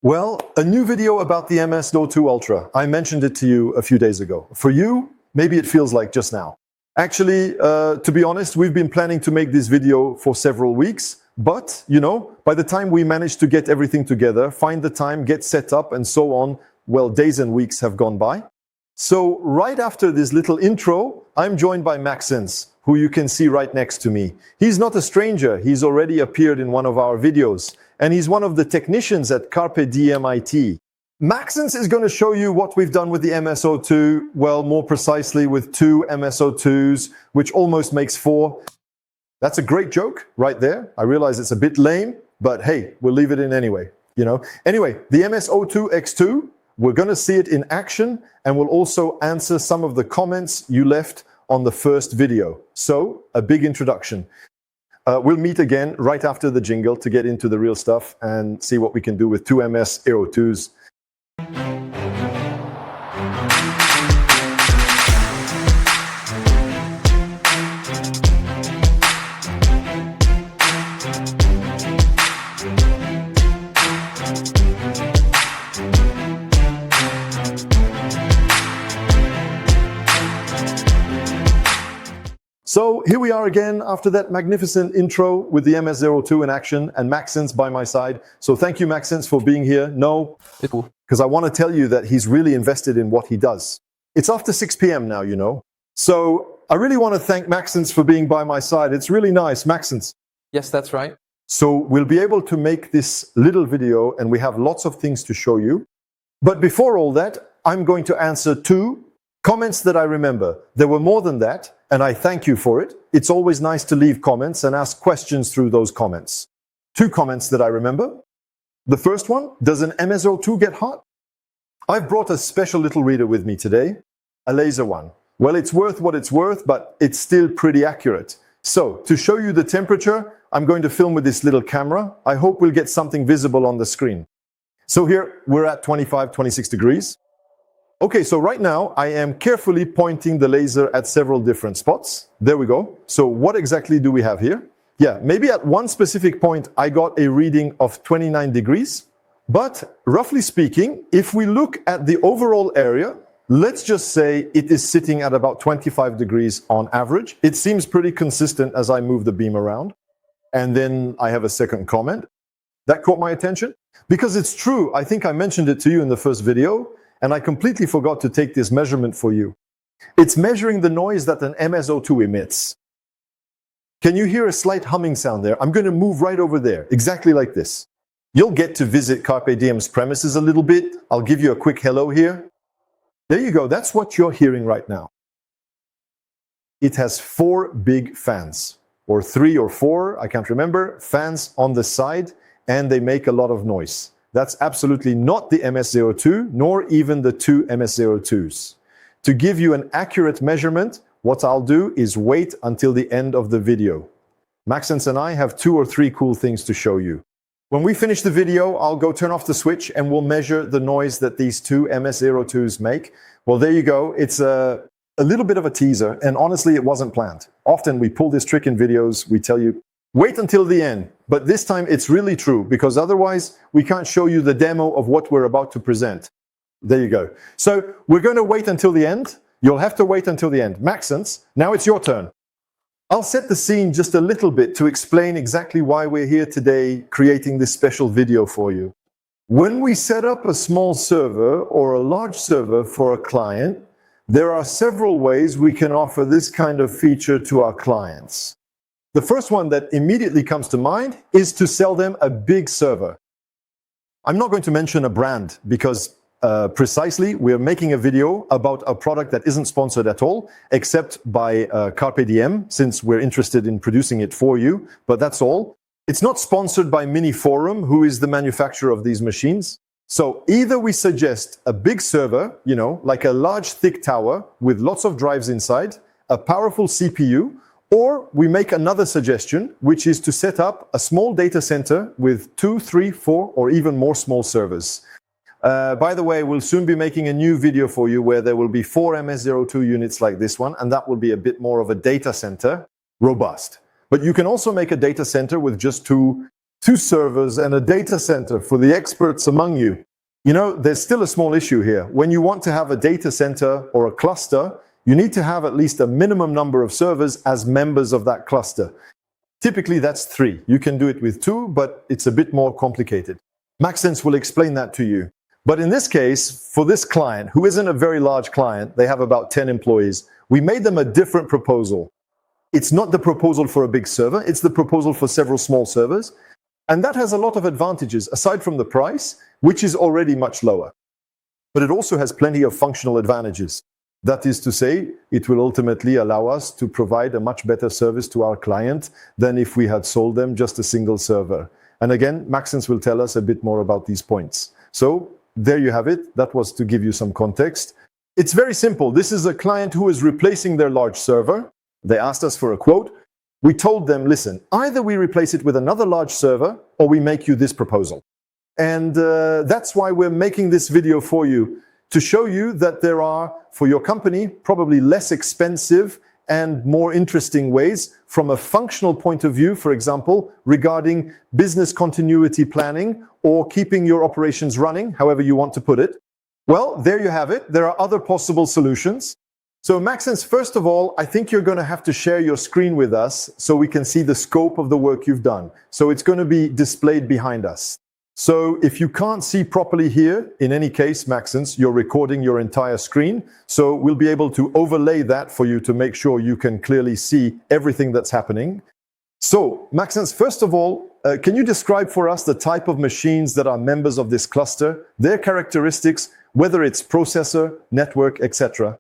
Well, a new video about the MS-02 Ultra. I mentioned it to you a few days ago. For you, maybe it feels like just now. Actually, to be honest, we've been planning to make this video for several weeks, but, you know, by the time we managed to get everything together, find the time, get set up and so on, well, days and weeks have gone by. So right after this little intro, I'm joined by Maxence, who you can see right next to me. He's not a stranger. He's already appeared in one of our videos, and he's one of the technicians at Carpe Diem IT. Maxence is going to show you what we've done with the MS-02, well, more precisely with 2 MS-02s, which almost makes 4. That's a great joke right there. I realize it's a bit lame, but hey, we'll leave it in anyway, you know. Anyway, the MS-02 X2, we're going to see it in action, and we'll also answer some of the comments you left on the first video. So, a big introduction. We'll meet again right after the jingle to get into the real stuff and see what we can do with 2 MS-02s. So here we are again after that magnificent intro with the MS-02 in action and Maxence by my side. So thank you, Maxence, for being here. No, because I want to tell you that he's really invested in what he does. It's after 6 p.m. now, you know. So I really want to thank Maxence for being by my side. It's really nice, Maxence. Yes, that's right. So we'll be able to make this little video and we have lots of things to show you. But before all that, I'm going to answer 2 comments that I remember. There were more than that, and I thank you for it. It's always nice to leave comments and ask questions through those comments. 2 comments that I remember. The first one, does an MS-02 get hot? I've brought a special little reader with me today, a laser one. Well, it's worth what it's worth, but it's still pretty accurate. So, to show you the temperature, I'm going to film with this little camera. I hope we'll get something visible on the screen. So here, we're at 25, 26 degrees. Okay, so right now I am carefully pointing the laser at several different spots. There we go. So what exactly do we have here? Yeah, maybe at one specific point I got a reading of 29 degrees. But roughly speaking, if we look at the overall area, let's just say it is sitting at about 25 degrees on average. It seems pretty consistent as I move the beam around. And then I have a second comment. That caught my attention. Because it's true, I think I mentioned it to you in the first video. And I completely forgot to take this measurement for you. It's measuring the noise that an MS-02 emits. Can you hear a slight humming sound there? I'm going to move right over there, exactly like this. You'll get to visit Carpe Diem's premises a little bit. I'll give you a quick hello here. There you go, that's what you're hearing right now. It has 4 big fans, or 3 or 4, I can't remember, fans on the side, and they make a lot of noise. That's absolutely not the MS-02, nor even the 2 MS-02s. To give you an accurate measurement, what I'll do is wait until the end of the video. Maxence and I have 2 or 3 cool things to show you. When we finish the video, I'll go turn off the switch and we'll measure the noise that these 2 MS-02s make. Well, there you go. It's a little bit of a teaser, and honestly, it wasn't planned. Often we pull this trick in videos, we tell you, wait until the end, but this time it's really true, because otherwise we can't show you the demo of what we're about to present. There you go. So we're going to wait until the end. You'll have to wait until the end. Maxence, now it's your turn. I'll set the scene just a little bit to explain exactly why we're here today creating this special video for you. When we set up a small server or a large server for a client, there are several ways we can offer this kind of feature to our clients. The first one that immediately comes to mind is to sell them a big server. I'm not going to mention a brand because precisely we're making a video about a product that isn't sponsored at all, except by Carpe Diem, since we're interested in producing it for you, but that's all. It's not sponsored by Quorum, who is the manufacturer of these machines. So either we suggest a big server, you know, like a large thick tower with lots of drives inside, a powerful CPU, or we make another suggestion, which is to set up a small data center with 2, 3, 4, or even more small servers. By the way, we'll soon be making a new video for you where there will be 4 MS-02 units like this one, and that will be a bit more of a data center, robust. But you can also make a data center with just 2 2 servers and a data center for the experts among you. You know, there's still a small issue here. When you want to have a data center or a cluster, you need to have at least a minimum number of servers as members of that cluster. Typically, that's 3. You can do it with 2, but it's a bit more complicated. Maxence will explain that to you. But in this case, for this client, who isn't a very large client, they have about 10 employees, we made them a different proposal. It's not the proposal for a big server, it's the proposal for several small servers. And that has a lot of advantages, aside from the price, which is already much lower. But it also has plenty of functional advantages. That is to say, it will ultimately allow us to provide a much better service to our client than if we had sold them just a single server. And again, Maxence will tell us a bit more about these points. So there you have it. That was to give you some context. It's very simple. This is a client who is replacing their large server. They asked us for a quote. We told them, listen, either we replace it with another large server or we make you this proposal. And that's why we're making this video for you, to show you that there are, for your company, probably less expensive and more interesting ways from a functional point of view, for example, regarding business continuity planning or keeping your operations running, however you want to put it. Well, there you have it. There are other possible solutions. So Maxence, first of all, I think you're going to have to share your screen with us so we can see the scope of the work you've done. So it's going to be displayed behind us. So if you can't see properly here, in any case, Maxence, you're recording your entire screen. So we'll be able to overlay that for you to make sure you can clearly see everything that's happening. So Maxence, first of all, can you describe for us the type of machines that are members of this cluster, their characteristics, whether it's processor, network, etc.?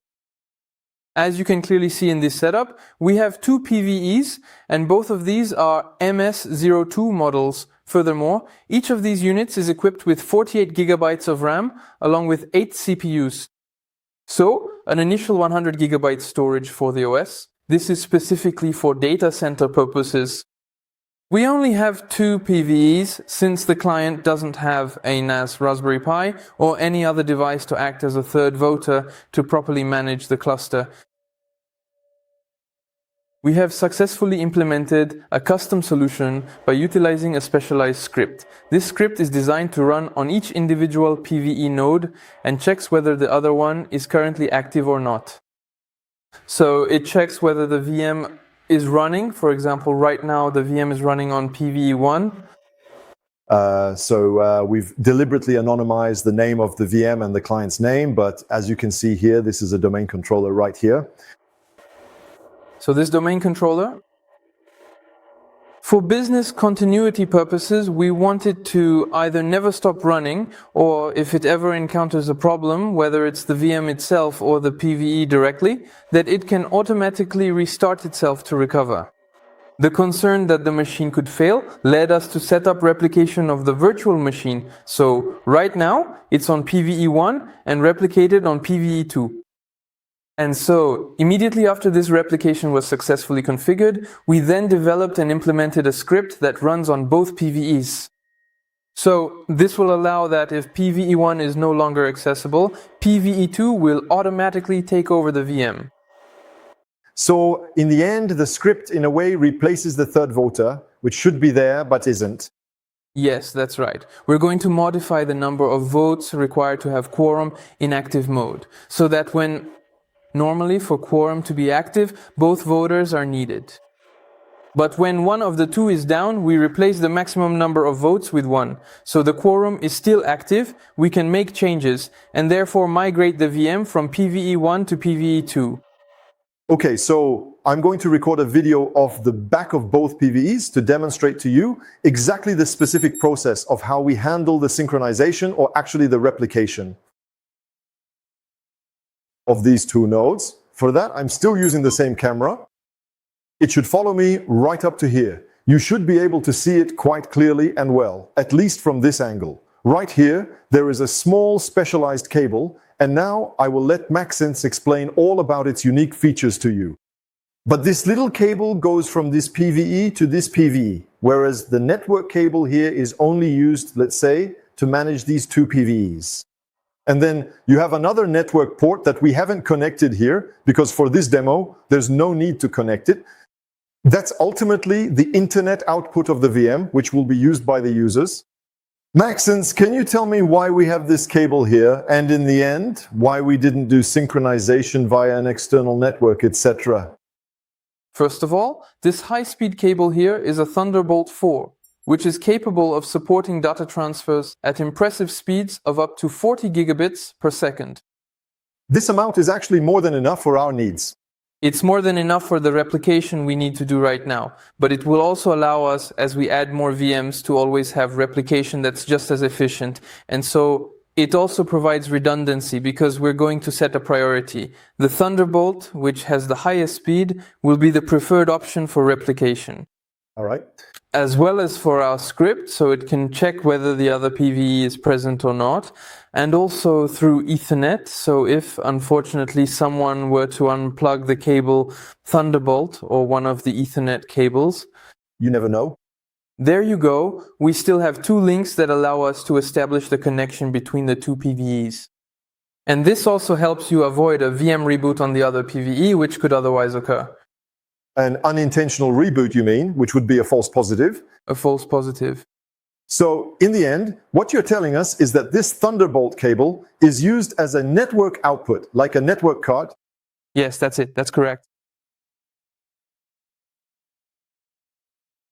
As you can clearly see in this setup, we have 2 PVEs, and both of these are MS02 models. Furthermore, each of these units is equipped with 48 GB of RAM, along with 8 CPUs. So, an initial 100 GB storage for the OS. This is specifically for data center purposes. We only have 2 PVEs since the client doesn't have a NAS Raspberry Pi or any other device to act as a third voter to properly manage the cluster. We have successfully implemented a custom solution by utilizing a specialized script. This script is designed to run on each individual PVE node and checks whether the other one is currently active or not. So it checks whether the VM is running. For example, right now the VM is running on PVE1. We've deliberately anonymized the name of the VM and the client's name, but as you can see here, this is a domain controller right here. So this domain controller, for business continuity purposes, we want it to either never stop running, or if it ever encounters a problem, whether it's the VM itself or the PVE directly, that it can automatically restart itself to recover. The concern that the machine could fail led us to set up replication of the virtual machine. So right now, it's on PVE1 and replicated on PVE2. And so, immediately after this replication was successfully configured, we then developed and implemented a script that runs on both PVEs. So, this will allow that if PVE1 is no longer accessible, PVE2 will automatically take over the VM. So, in the end, the script in a way replaces the third voter, which should be there but isn't. Yes, that's right. We're going to modify the number of votes required to have quorum in active mode, so that when normally, for quorum to be active, both voters are needed. But when one of the 2 is down, we replace the maximum number of votes with 1. So the quorum is still active, we can make changes, and therefore migrate the VM from PVE1 to PVE2. Okay, so I'm going to record a video of the back of both PVEs to demonstrate to you exactly the specific process of how we handle the synchronization, or actually the replication of these 2 nodes. For that, I'm still using the same camera. It should follow me right up to here. You should be able to see it quite clearly and well, at least from this angle. Right here, there is a small specialized cable, and now I will let Maxence explain all about its unique features to you. But this little cable goes from this PVE to this PVE, whereas the network cable here is only used, let's say, to manage these 2 PVEs. And then you have another network port that we haven't connected here, because for this demo, there's no need to connect it. That's ultimately the internet output of the VM, which will be used by the users. Maxence, can you tell me why we have this cable here, and in the end, why we didn't do synchronization via an external network, etc.? First of all, this high-speed cable here is a Thunderbolt 4, which is capable of supporting data transfers at impressive speeds of up to 40 gigabits per second. This amount is actually more than enough for our needs. It's more than enough for the replication we need to do right now, but it will also allow us, as we add more VMs, to always have replication that's just as efficient. And so it also provides redundancy because we're going to set a priority. The Thunderbolt, which has the highest speed, will be the preferred option for replication. All right. As well as for our script, so it can check whether the other PVE is present or not, and also through Ethernet, so if unfortunately someone were to unplug the cable Thunderbolt or one of the Ethernet cables, you never know. There you go, we still have two links that allow us to establish the connection between the two PVEs. And this also helps you avoid a VM reboot on the other PVE, which could otherwise occur. An unintentional reboot, you mean, which would be a false positive? A false positive. So, in the end, what you're telling us is that this Thunderbolt cable is used as a network output, like a network card. Yes, that's it. That's correct.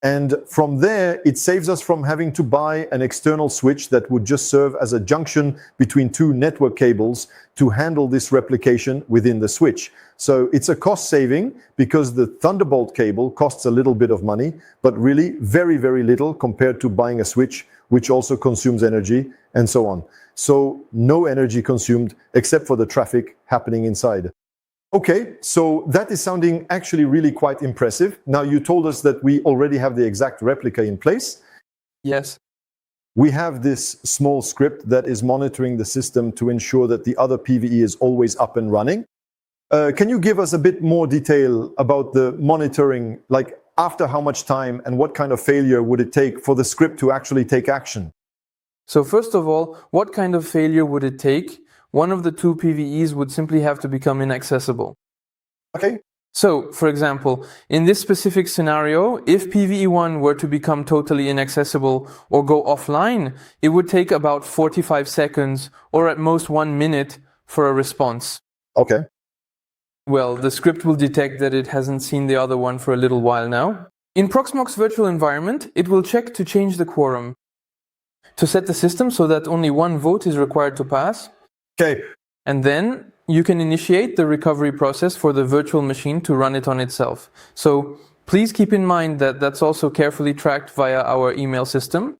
And from there, it saves us from having to buy an external switch that would just serve as a junction between two network cables to handle this replication within the switch. So it's a cost saving because the Thunderbolt cable costs a little bit of money, but really very, very little compared to buying a switch, which also consumes energy and so on. So no energy consumed except for the traffic happening inside. Okay, so that is sounding actually really quite impressive. Now, you told us that we already have the exact replica in place. Yes. We have this small script that is monitoring the system to ensure that the other PVE is always up and running. Can you give us a bit more detail about the monitoring, like after how much time and what kind of failure would it take for the script to actually take action? So first of all, what kind of failure would it take? One of the two PVEs would simply have to become inaccessible. Okay. So, for example, in this specific scenario, if PVE1 were to become totally inaccessible or go offline, it would take about 45 seconds or at most 1 minute for a response. Okay. Well, the script will detect that it hasn't seen the other one for a little while now. In Proxmox virtual environment, it will check to change the quorum, to set the system so that only one vote is required to pass. Okay. And then you can initiate the recovery process for the virtual machine to run it on itself. So please keep in mind that that's also carefully tracked via our email system.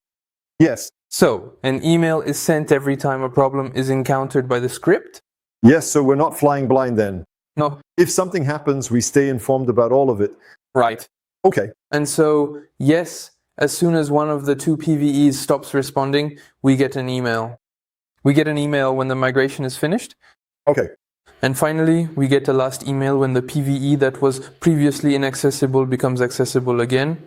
Yes. So an email is sent every time a problem is encountered by the script. Yes, so we're not flying blind then. No. If something happens, we stay informed about all of it. Right. Okay. And so, yes, as soon as one of the two PVEs stops responding, we get an email. We get an email when the migration is finished. Okay. And finally, we get a last email when the PVE that was previously inaccessible becomes accessible again.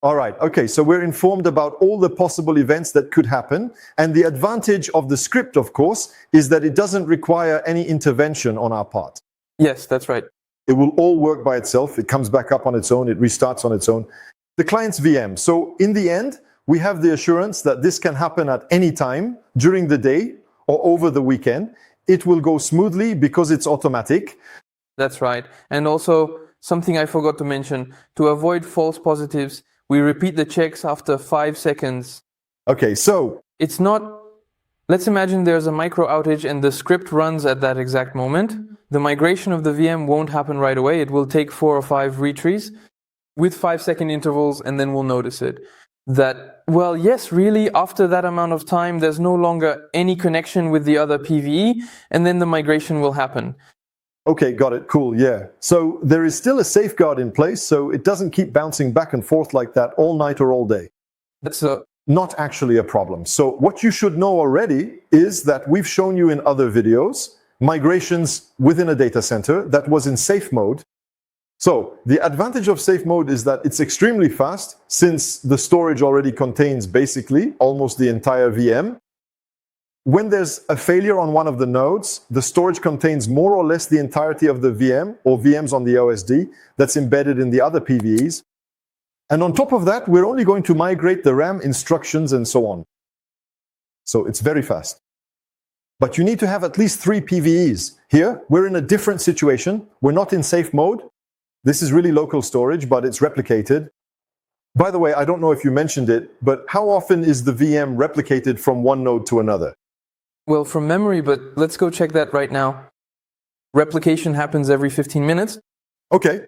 All right. Okay. So we're informed about all the possible events that could happen. And the advantage of the script, of course, is that it doesn't require any intervention on our part. Yes, that's right. It will all work by itself. It comes back up on its own. It restarts on its own. The client's VM. So in the end, we have the assurance that this can happen at any time during the day or over the weekend. It will go smoothly because it's automatic. That's right. And also, something I forgot to mention, to avoid false positives, we repeat the checks after 5 seconds. Okay, so it's not, let's imagine there's a micro outage and the script runs at that exact moment. The migration of the VM won't happen right away. It will take 4 or 5 retries with 5-second intervals, and then we'll notice it. That, well, yes, really, after that amount of time, there's no longer any connection with the other PVE, and then the migration will happen. Okay, got it. Cool, yeah. So there is still a safeguard in place, so it doesn't keep bouncing back and forth like that all night or all day. That's not actually a problem. So what you should know already is that we've shown you in other videos migrations within a data center that was in safe mode. So the advantage of safe mode is that it's extremely fast since the storage already contains basically almost the entire VM. When there's a failure on one of the nodes, the storage contains more or less the entirety of the VM or VMs on the OSD that's embedded in the other PVEs. And on top of that, we're only going to migrate the RAM instructions and so on. So it's very fast. But you need to have at least 3 PVEs. Here, we're in a different situation. We're not in safe mode. This is really local storage, but it's replicated. By the way, I don't know if you mentioned it, but how often is the VM replicated from one node to another? Well, from memory, but let's go check that right now. Replication happens every 15 minutes. Okay.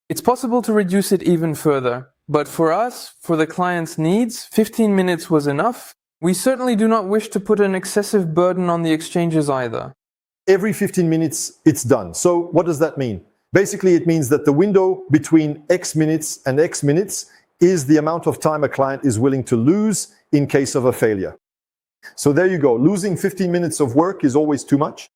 It's possible to reduce it even further, but for us, for the client's needs, 15 minutes was enough. We certainly do not wish to put an excessive burden on the exchanges either. Every 15 minutes, it's done. So what does that mean? Basically, it means that the window between X minutes and X minutes is the amount of time a client is willing to lose in case of a failure. So there you go. Losing 15 minutes of work is always too much.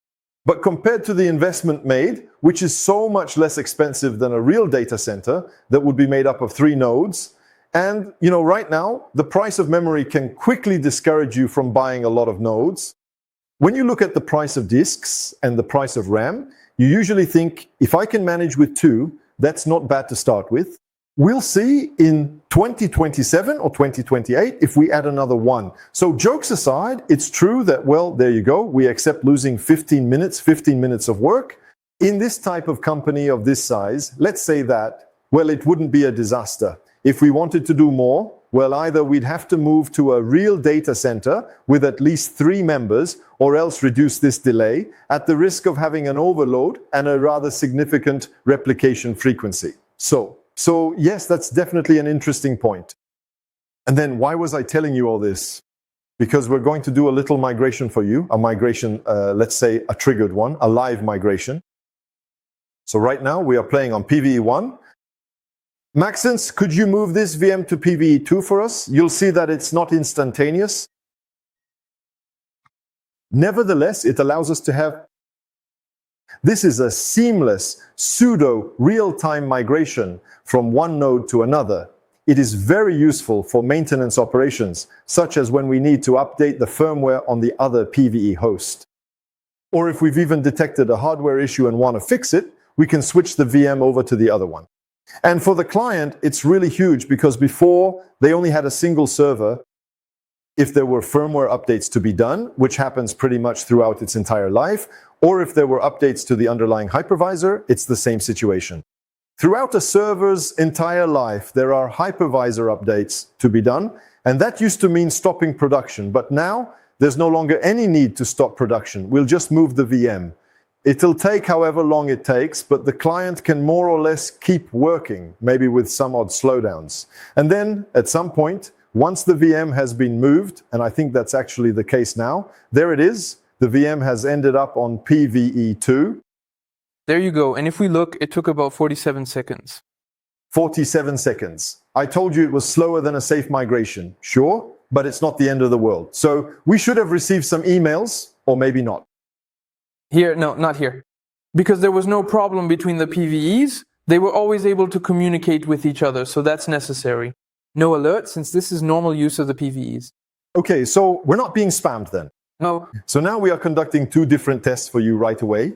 But compared to the investment made, which is so much less expensive than a real data center that would be made up of 3 nodes, and right now, the price of memory can quickly discourage you from buying a lot of nodes. When you look at the price of disks and the price of RAM, you usually think, if I can manage with 2, that's not bad to start with. We'll see in 2027 or 2028 if we add another 1. So jokes aside, it's true that, well, there you go. We accept losing 15 minutes of work. In this type of company of this size, let's say that, well, it wouldn't be a disaster. If we wanted to do more, well, either we'd have to move to a real data center with at least 3 members, or else reduce this delay at the risk of having an overload and a rather significant replication frequency. So yes, that's definitely an interesting point. And then why was I telling you all this? Because we're going to do a little migration for you, a migration, let's say a triggered one, a live migration. So right now we are playing on PVE1. Maxence, could you move this VM to PVE2 for us? You'll see that it's not instantaneous. Nevertheless, it allows us to have... This is a seamless, pseudo real-time migration from one node to another. It is very useful for maintenance operations, such as when we need to update the firmware on the other PVE host. Or if we've even detected a hardware issue and want to fix it, we can switch the VM over to the other one. And for the client, it's really huge because before they only had a single server. If there were firmware updates to be done, which happens pretty much throughout its entire life, or if there were updates to the underlying hypervisor, it's the same situation. Throughout a server's entire life, there are hypervisor updates to be done, and that used to mean stopping production. But now, there's no longer any need to stop production. We'll just move the VM. It'll take however long it takes, but the client can more or less keep working, maybe with some odd slowdowns. And then, at some point, once the VM has been moved, and I think that's actually the case now, there it is. The VM has ended up on PVE2. There you go. And if we look, it took about 47 seconds. 47 seconds. I told you it was slower than a safe migration. Sure, but it's not the end of the world. So we should have received some emails, or maybe not. Here, no, not here. Because there was no problem between the PVEs, they were always able to communicate with each other, so that's necessary. No alert, since this is normal use of the PVEs. Okay, so we're not being spammed then. No. So now we are conducting 2 different tests for you right away.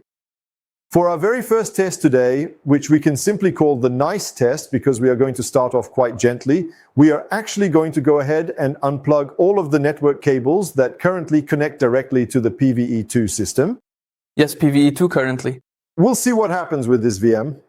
For our very first test today, which we can simply call the nice test because we are going to start off quite gently, we are actually going to go ahead and unplug all of the network cables that currently connect directly to the PVE2 system. Yes, PVE2 currently. We'll see what happens with this VM.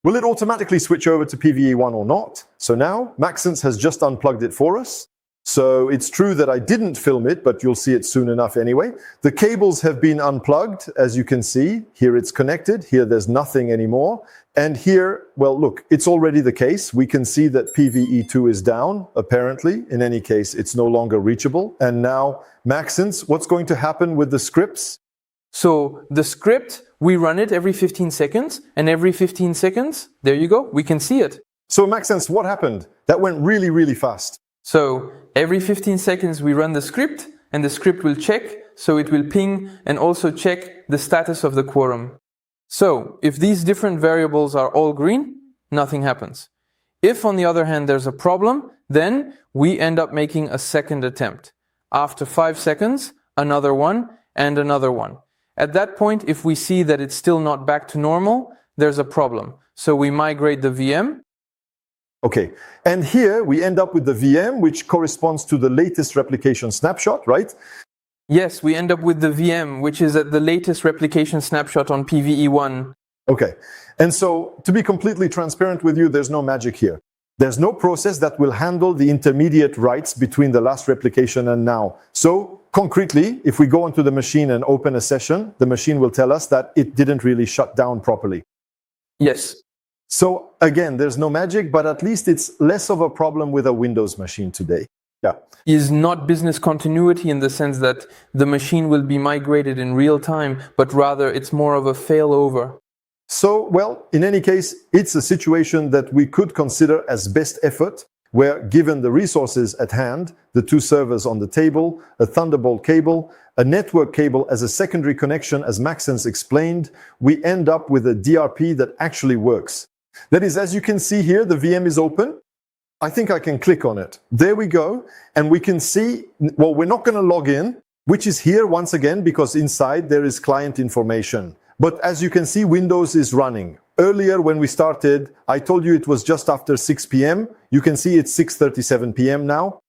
Will it automatically switch over to PVE1 or not? So now, Maxence has just unplugged it for us. So it's true that I didn't film it, but you'll see it soon enough anyway. The cables have been unplugged, as you can see. Here it's connected. Here there's nothing anymore. And here, well, look, it's already the case. We can see that PVE2 is down, apparently. In any case, it's no longer reachable. And now, Maxence, what's going to happen with the scripts? So the script, we run it every 15 seconds, and every 15 seconds, there you go, we can see it. So Maxence, what happened? That went really, really fast. So every 15 seconds we run the script, and the script will check, so it will ping and also check the status of the quorum. So if these different variables are all green, nothing happens. If on the other hand there's a problem, then we end up making a second attempt. After 5 seconds, another one and another one. At that point, if we see that it's still not back to normal, there's a problem. So we migrate the VM. Okay, and here we end up with the VM, which corresponds to the latest replication snapshot, right? Yes, we end up with the VM, which is at the latest replication snapshot on PVE1. Okay, and so to be completely transparent with you, there's no magic here. There's no process that will handle the intermediate writes between the last replication and now. So concretely, if we go onto the machine and open a session, the machine will tell us that it didn't really shut down properly. Yes. So again, there's no magic, but at least it's less of a problem with a Windows machine today. Yeah. Is not business continuity in the sense that the machine will be migrated in real time, but rather it's more of a failover. So, well, in any case, it's a situation that we could consider as best effort, where given the resources at hand, the two servers on the table, a Thunderbolt cable, a network cable as a secondary connection, as Maxence explained, we end up with a DRP that actually works. That is, as you can see here, the VM is open. I think I can click on it. There we go. And we can see, well, we're not going to log in, which is here once again, because inside there is client information. But as you can see, Windows is running. Earlier when we started, I told you it was just after 6 p.m. You can see it's 6:37 p.m. now.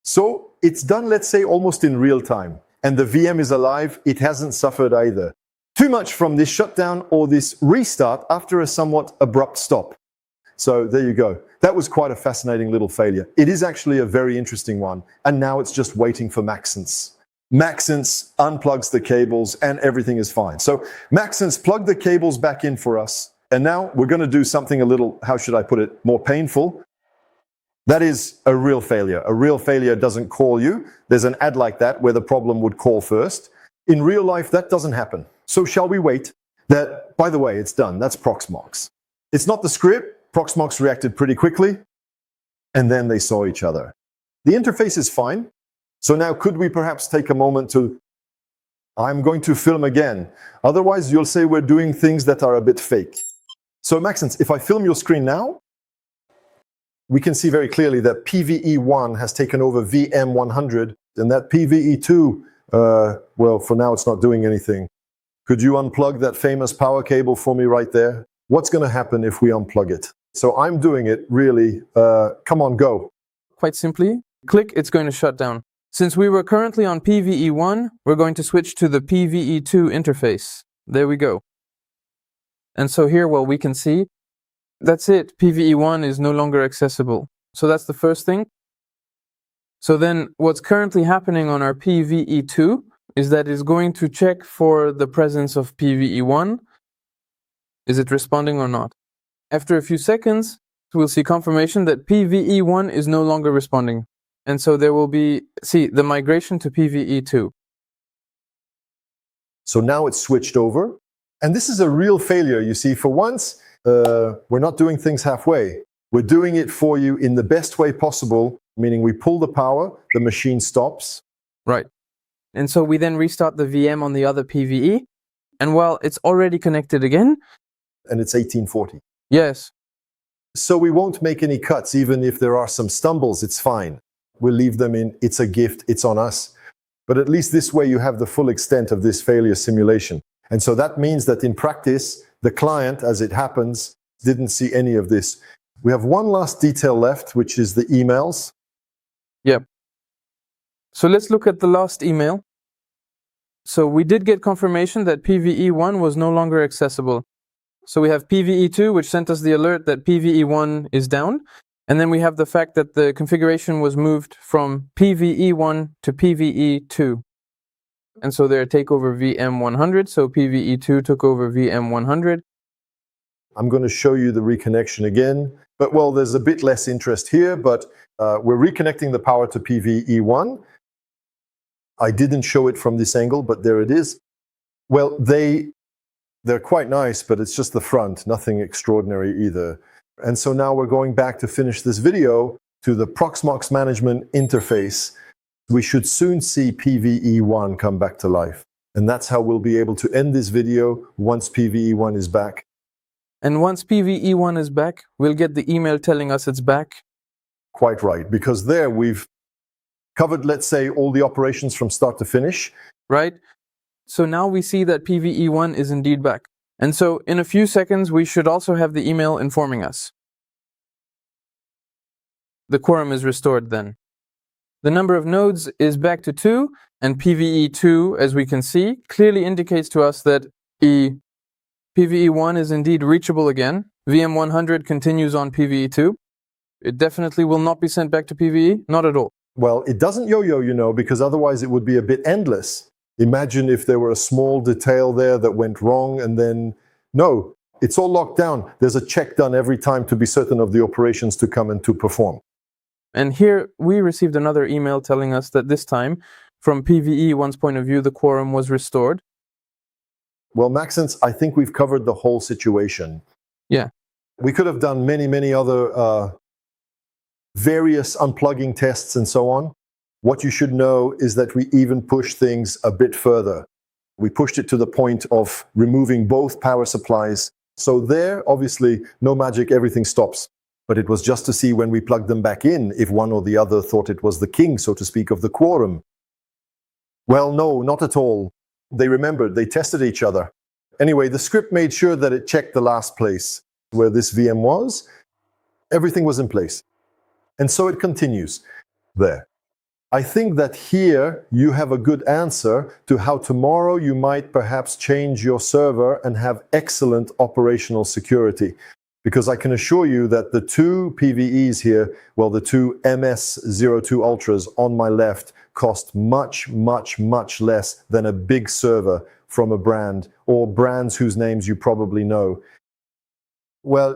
So it's done, let's say, almost in real time. And the VM is alive. It hasn't suffered either too much from this shutdown or this restart after a somewhat abrupt stop. So there you go. That was quite a fascinating little failure. It is actually a very interesting one. And now it's just waiting for Maxence. Maxence unplugs the cables and everything is fine. So Maxence plugged the cables back in for us. And now we're going to do something a little, how should I put it, more painful. That is a real failure. A real failure doesn't call you. There's an ad like that where the problem would call first. In real life, that doesn't happen. So shall we wait? That, by the way, it's done. That's Proxmox. It's not the script. Proxmox reacted pretty quickly. And then they saw each other. The interface is fine. So now could we perhaps take a moment to, I'm going to film again. Otherwise, you'll say we're doing things that are a bit fake. So Maxence, if I film your screen now, we can see very clearly that PVE1 has taken over VM100 and that PVE2, well, for now it's not doing anything. Could you unplug that famous power cable for me right there? What's going to happen if we unplug it? So I'm doing it really. Come on, go. Quite simply, click, it's going to shut down. Since we were currently on PVE1, we're going to switch to the PVE2 interface. There we go. And so here, well, we can see, that's it. PVE1 is no longer accessible. So that's the first thing. So then what's currently happening on our PVE2 is that it's going to check for the presence of PVE1. Is it responding or not? After a few seconds, we'll see confirmation that PVE1 is no longer responding. And so there will be, see, the migration to PVE2. So now it's switched over. And this is a real failure, you see. For once, we're not doing things halfway. We're doing it for you in the best way possible, meaning we pull the power, the machine stops. Right. And so we then restart the VM on the other PVE. And well, it's already connected again. And it's 1840. Yes. So we won't make any cuts, even if there are some stumbles, it's fine. We'll leave them in, it's a gift, it's on us. But at least this way you have the full extent of this failure simulation. And so that means that in practice, the client, as it happens, didn't see any of this. We have one last detail left, which is the emails. Yep. So let's look at the last email. So we did get confirmation that PVE1 was no longer accessible. So we have PVE2, which sent us the alert that PVE1 is down. And then we have the fact that the configuration was moved from PVE1 to PVE2. And so there take over VM100, so PVE2 took over VM100. I'm going to show you the reconnection again. But well, there's a bit less interest here, but we're reconnecting the power to PVE1. I didn't show it from this angle, but there it is. Well, they're quite nice, but it's just the front, nothing extraordinary either. And so now we're going back to finish this video to the Proxmox management interface. We should soon see PVE1 come back to life. And that's how we'll be able to end this video once PVE1 is back. And once PVE1 is back, we'll get the email telling us it's back. Quite right, because there we've covered, let's say, all the operations from start to finish. Right? So now we see that PVE1 is indeed back. And so in a few seconds, we should also have the email informing us. the quorum is restored then. The number of nodes is back to 2, and PVE2, as we can see, clearly indicates to us that PVE1 is indeed reachable again. VM100 continues on PVE2. It definitely will not be sent back to PVE, not at all. Well, it doesn't yo-yo, you know, because otherwise it would be a bit endless. Imagine if there were a small detail there that went wrong and then, no, it's all locked down. There's a check done every time to be certain of the operations to come and to perform. And here we received another email telling us that this time, from PVE1's point of view, the quorum was restored. Well, Maxence, I think we've covered the whole situation. Yeah. We could have done many other various unplugging tests and so on. What you should know is that we even pushed things a bit further. We pushed it to the point of removing both power supplies. So there, obviously, no magic, everything stops. But it was just to see when we plugged them back in if one or the other thought it was the king, so to speak, of the quorum. Well, no, not at all. They remembered, they tested each other. Anyway, the script made sure that it checked the last place where this VM was. Everything was in place. And so it continues there. I think that here you have a good answer to how tomorrow you might perhaps change your server and have excellent operational security. Because I can assure you that the two PVEs here, well, the two MS02 Ultras on my left cost much less than a big server from a brand or brands whose names you probably know. Well,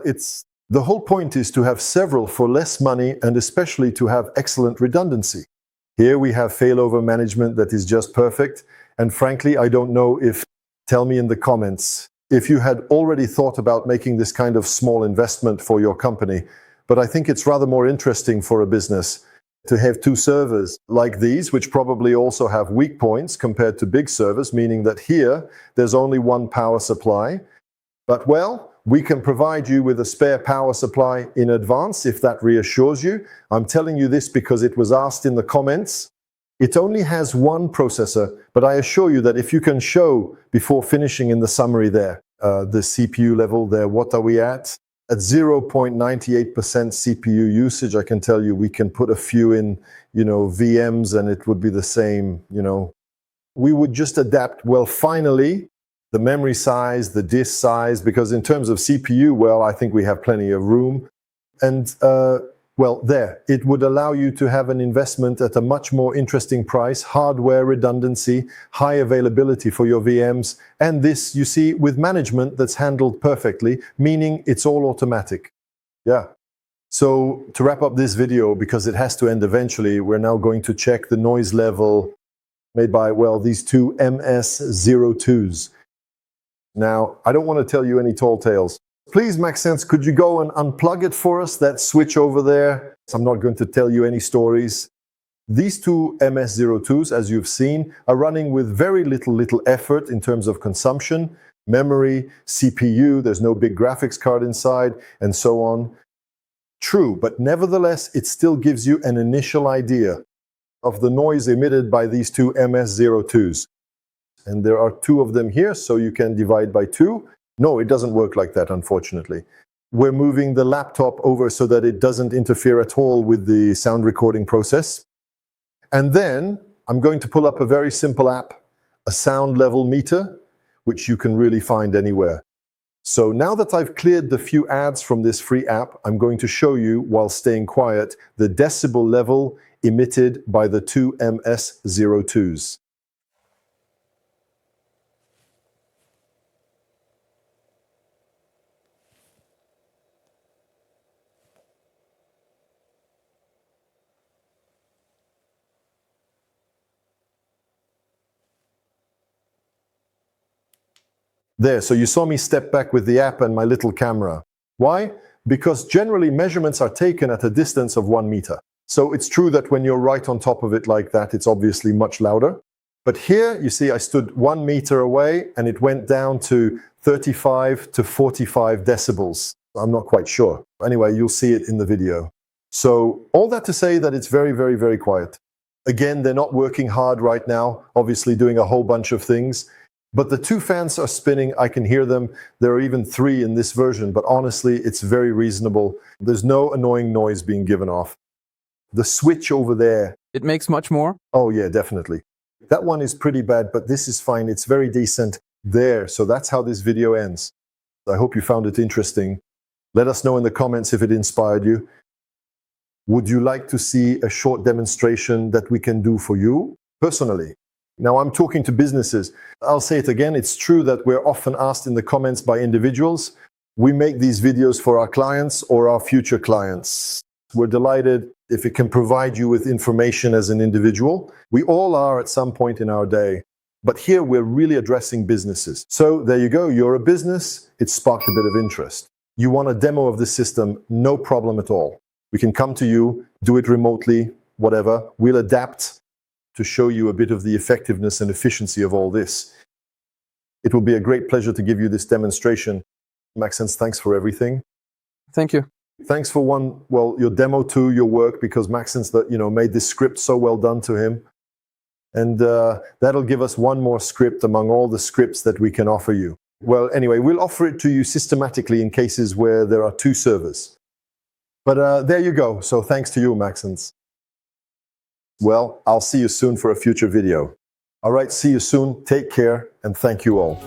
the whole point is to have several for less money and especially to have excellent redundancy. Here we have failover management that is just perfect. And frankly, I don't know if, tell me in the comments, if you had already thought about making this kind of small investment for your company. But I think it's rather more interesting for a business to have two servers like these, which probably also have weak points compared to big servers, meaning that here there's only one power supply. But well, we can provide you with a spare power supply in advance if that reassures you. I'm telling you this because it was asked in the comments. It only has one processor, but I assure you that if you can show before finishing in the summary there, the CPU level there, what are we at? At 0.98% CPU usage, I can tell you we can put a few in, VMs and it would be the same, We would just adapt, well, finally, the memory size, the disk size, because in terms of CPU, well, I think we have plenty of room. And, there, it would allow you to have an investment at a much more interesting price, hardware redundancy, high availability for your VMs, and this, you see, with management that's handled perfectly, meaning it's all automatic. Yeah. So to wrap up this video, because it has to end eventually, we're now going to check the noise level made by, well, these two MS02s. Now, I don't want to tell you any tall tales. Please, Maxence, could you go and unplug it for us, that switch over there? I'm not going to tell you any stories. These two MS02s, as you've seen, are running with very little effort in terms of consumption, memory, CPU, there's no big graphics card inside, and so on. True, but nevertheless, it still gives you an initial idea of the noise emitted by these two MS02s. And there are two of them here, so you can divide by 2. No, it doesn't work like that, unfortunately. We're moving the laptop over so that it doesn't interfere at all with the sound recording process. And then I'm going to pull up a very simple app, a sound level meter, which you can really find anywhere. So now that I've cleared the few ads from this free app, I'm going to show you, while staying quiet, the decibel level emitted by the two MS02s. There, so you saw me step back with the app and my little camera. Why? Because generally measurements are taken at a distance of 1 meter. So it's true that when you're right on top of it like that, it's obviously much louder. But here, you see, I stood 1 meter away and it went down to 35 to 45 decibels. I'm not quite sure. Anyway, you'll see it in the video. So all that to say that it's very quiet. Again, they're not working hard right now, obviously doing a whole bunch of things. But the two fans are spinning, I can hear them. There are even 3 in this version, but honestly, it's very reasonable. There's no annoying noise being given off. The switch over there. It makes much more. Oh yeah, definitely. That one is pretty bad, but this is fine. It's very decent there. So that's how this video ends. I hope you found it interesting. Let us know in the comments if it inspired you. Would you like to see a short demonstration that we can do for you personally? Now I'm talking to businesses. I'll say it again. It's true that we're often asked in the comments by individuals. We make these videos for our clients or our future clients. We're delighted if it can provide you with information as an individual. We all are at some point in our day. But here we're really addressing businesses. So there you go. You're a business. It sparked a bit of interest. You want a demo of the system? No problem at all. We can come to you, do it remotely, whatever. We'll adapt to show you a bit of the effectiveness and efficiency of all this. It will be a great pleasure to give you this demonstration. Maxence, thanks for everything. Thank you. Thanks for your demo too, your work, because Maxence, made this script so well done to him. And that'll give us one more script among all the scripts that we can offer you. Well, anyway, we'll offer it to you systematically in cases where there are 2 servers. But there you go. So thanks to you, Maxence. Well, I'll see you soon for a future video. All right, see you soon. Take care, and thank you all.